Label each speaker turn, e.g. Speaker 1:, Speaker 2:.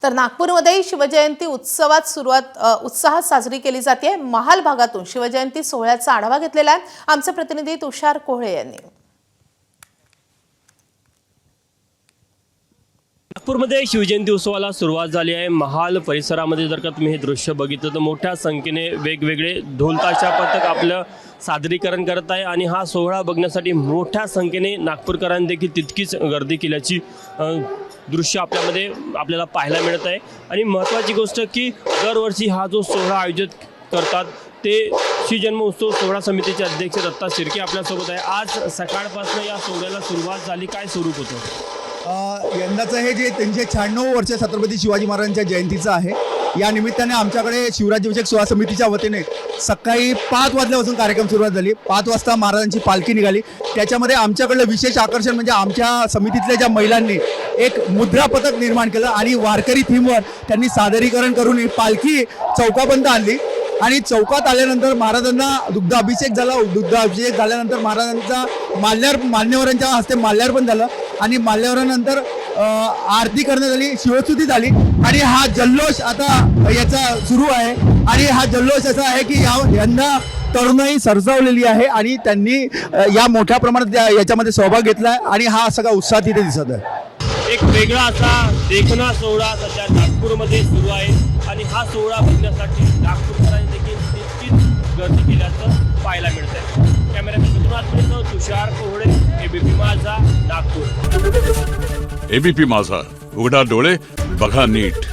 Speaker 1: तर नागपूरमध्ये शिवजयंती उत्साहात साजरी केली जाते। महाल भागातून शिवजयंती सोहळ्याचा आढावा घेतलेला आहे आमचे प्रतिनिधी तुषार कोहळे यांनी।
Speaker 2: नागपूरमध्ये शिवजयंती उत्सवाला सुरुवात झाली आहे। महाल परिसरामध्ये जर का तुम्ही हे दृश्य बघितलं तर मोठ्या संख्येने वेगवेगळे ढोलताशा पथक आपलं सादरीकरण करत आहे आणि हा सोहळा बघण्यासाठी मोठ्या संख्येने नागपूरकरांनी देखील तितकीच गर्दी केल्याची दृश्य आपल्याला पाहायला मिळत आहे। आणि महत्त्वाची गोष्ट की दरवर्षी हा जो सोहळा आयोजित करतात ते शिवजन्म उत्सव सोहळा समितीचे अध्यक्ष दत्ता शिर्के आपल्यासोबत आहे। आज सकाळपासून या सोहळ्याला सुरुवात झाली, काय स्वरूप होतं?
Speaker 3: यंदाचं हे जे 396 वर्ष छत्रपती शिवाजी महाराजांच्या जयंतीचं आहे, या निमित्ताने आमच्याकडे शिवराज्याभिषेक सोहळा समितीच्या वतीने सकाळी 5 वाजल्यापासून कार्यक्रम सुरुवात झाली। 5 वाजता महाराजांची पालखी निघाली। त्याच्यामध्ये आमच्याकडलं विशेष आकर्षण म्हणजे आमच्या समितीतल्या ज्या महिलांनी एक मुद्रा पथक निर्माण केलं आणि वारकरी थीमवर त्यांनी सादरीकरण करून ही पालखी चौकापर्यंत आणली आणि चौकात आल्यानंतर महाराजांना दुग्धाभिषेक झाला। दुग्धाभिषेक झाल्यानंतर महाराजांचा मान्यवरांच्या हस्ते माल्यार्पण झालं आणि माल्यार्पणानंतर आरती करण्यात आली, शिवस्तुती झाली आणि हा जल्लोष आता याचा सुरू आहे। आणि हा जल्लोष असा आहे की यंदा तरुणाई सरसावलेली आहे आणि त्यांनी या मोठ्या प्रमाणात याच्यामध्ये सहभाग घेतला आहे आणि हा सगळा उत्साह तिथे दिसत आहे।
Speaker 2: एक वेगळा असा देखणा सोहळा सध्या नागपूरमध्ये सुरू आहे आणि हा सोहळा बघण्यासाठी नागपूरकरांनी देखील तितकीच गर्दी केल्याचं पाहायला मिळत आहे। कॅमेरामॅन तुषार कोहळे, एबीपी माझा, नागपूर।
Speaker 4: एबीपी माझा, उघडा डोळे बघा नीट।